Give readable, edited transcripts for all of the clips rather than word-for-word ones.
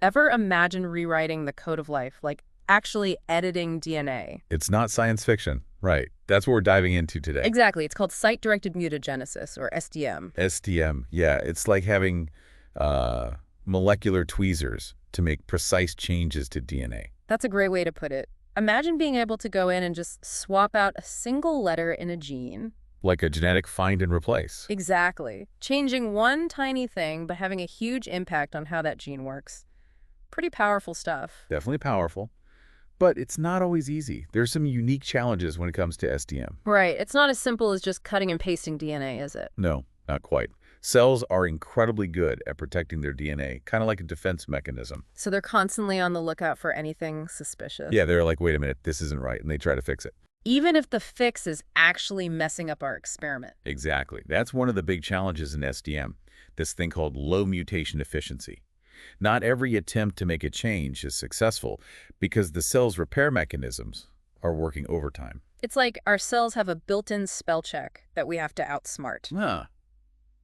Ever imagine rewriting the code of life, like actually editing DNA? It's not science fiction. Right. That's what we're diving into today. Exactly. It's called site-directed mutagenesis, or SDM. STM. Yeah, it's like having uh, molecular tweezers to make precise changes to DNA. That's a great way to put it. Imagine being able to go in and just swap out a single letter in a gene. Like a genetic find and replace. Exactly. Changing one tiny thing, but having a huge impact on how that gene works. Pretty powerful stuff. Definitely powerful. But it's not always easy. There's some unique challenges when it comes to STM. Right. It's not as simple as just cutting and pasting DNA, is it? No, not quite. Cells are incredibly good at protecting their DNA, kind of like a defense mechanism. So they're constantly on the lookout for anything suspicious. Yeah, they're like, wait a minute, this isn't right, and they try to fix it. Even if the fix is actually messing up our experiment. Exactly. That's one of the big challenges in STM, this thing called low mutation efficiency. Not every attempt to make a change is successful because the cell's repair mechanisms are working overtime. It's like our cells have a built-in spell check that we have to outsmart. Huh.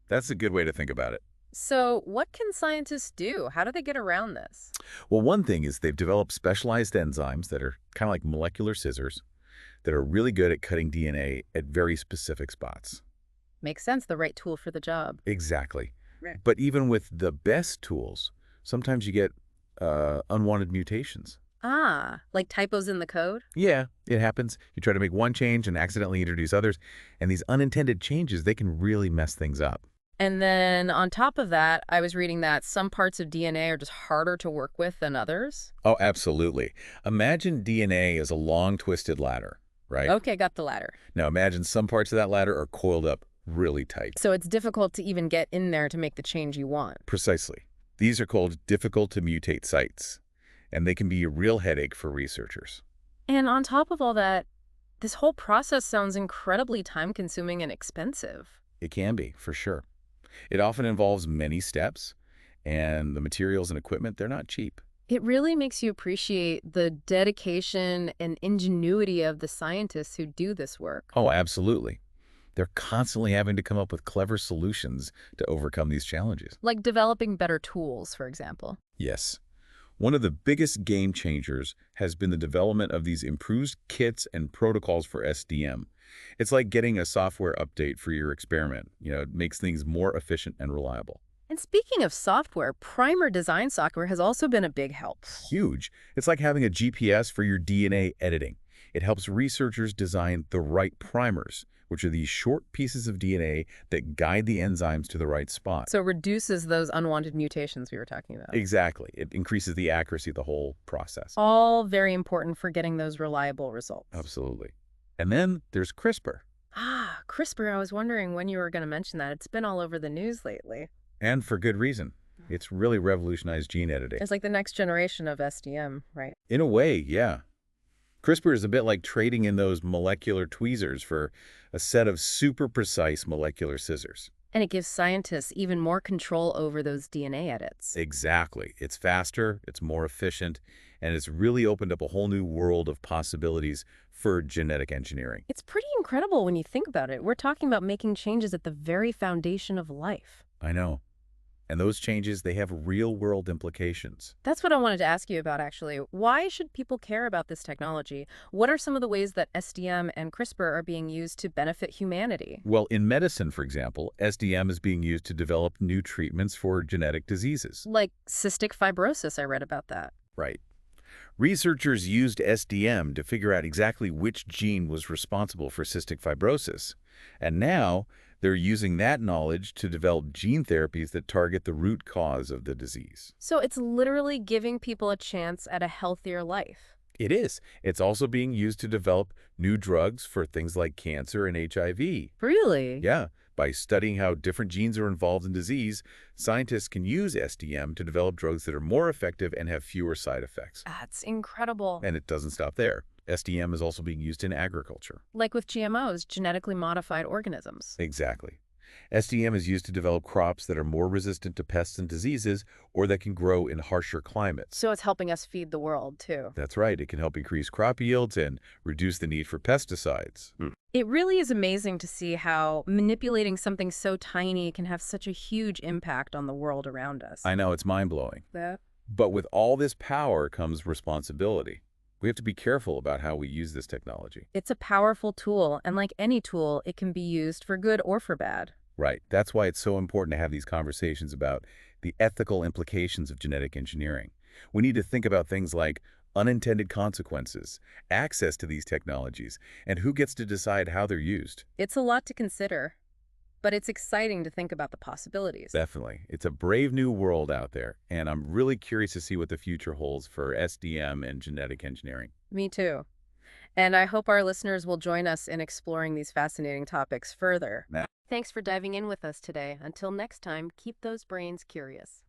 That's a good way to think about it. So what can scientists do? How do they get around this? Well, one thing is they've developed specialized enzymes that are kind of like molecular scissors that are really good at cutting DNA at very specific spots. Makes sense, the right tool for the job. Exactly. Right. But even with the best tools, sometimes you get unwanted mutations. Ah, like typos in the code? Yeah, it happens. You try to make one change and accidentally introduce others, and these unintended changes, they can really mess things up. And then on top of that, I was reading that some parts of DNA are just harder to work with than others. Oh, absolutely. Imagine DNA as a long, twisted ladder, right? Okay, got the ladder. Now imagine some parts of that ladder are coiled up really tight. So it's difficult to even get in there to make the change you want. Precisely. These are called difficult to mutate sites, and they can be a real headache for researchers. And on top of all that, this whole process sounds incredibly time-consuming and expensive. It can be, for sure. It often involves many steps, and the materials and equipment, they're not cheap. It really makes you appreciate the dedication and ingenuity of the scientists who do this work. Oh, absolutely. They're constantly having to come up with clever solutions to overcome these challenges. Like developing better tools, for example. Yes. One of the biggest game changers has been the development of these improved kits and protocols for SDM. It's like getting a software update for your experiment. It makes things more efficient and reliable. And speaking of software, primer design software has also been a big help. Huge. It's like having a GPS for your DNA editing. It helps researchers design the right primers, which are these short pieces of DNA that guide the enzymes to the right spot. So it reduces those unwanted mutations we were talking about. Exactly. It increases the accuracy of the whole process. All very important for getting those reliable results. Absolutely. And then there's CRISPR. Ah, CRISPR, I was wondering when you were going to mention that. It's been all over the news lately. And for good reason. It's really revolutionized gene editing. It's like the next generation of SDM, right? In a way, yeah. CRISPR is a bit like trading in those molecular tweezers for a set of super precise molecular scissors. And it gives scientists even more control over those DNA edits. Exactly. It's faster, it's more efficient, and it's really opened up a whole new world of possibilities for genetic engineering. It's pretty incredible when you think about it. We're talking about making changes at the very foundation of life. I know. And those changes, they have real-world implications. That's what I wanted to ask you about, actually. Why should people care about this technology? What are some of the ways that SDM and CRISPR are being used to benefit humanity? Well, in medicine, for example, SDM is being used to develop new treatments for genetic diseases. Like cystic fibrosis, I read about that. Right. Researchers used SDM to figure out exactly which gene was responsible for cystic fibrosis. And now, they're using that knowledge to develop gene therapies that target the root cause of the disease. So it's literally giving people a chance at a healthier life. It is. It's also being used to develop new drugs for things like cancer and HIV. Really? Yeah. By studying how different genes are involved in disease, scientists can use SDM to develop drugs that are more effective and have fewer side effects. That's incredible. And it doesn't stop there. SDM is also being used in agriculture. Like with GMOs, genetically modified organisms. Exactly. SDM is used to develop crops that are more resistant to pests and diseases or that can grow in harsher climates. So it's helping us feed the world, too. That's right. It can help increase crop yields and reduce the need for pesticides. It really is amazing to see how manipulating something so tiny can have such a huge impact on the world around us. I know, it's mind-blowing. That But with all this power comes responsibility. We have to be careful about how we use this technology. It's a powerful tool, and like any tool, it can be used for good or for bad. Right. That's why it's so important to have these conversations about the ethical implications of genetic engineering. We need to think about things like unintended consequences, access to these technologies, and who gets to decide how they're used. It's a lot to consider, but it's exciting to think about the possibilities. Definitely. It's a brave new world out there, and I'm really curious to see what the future holds for SDM and genetic engineering. Me too. And I hope our listeners will join us in exploring these fascinating topics further. Now, Thanks for diving in with us today. Until next time, keep those brains curious.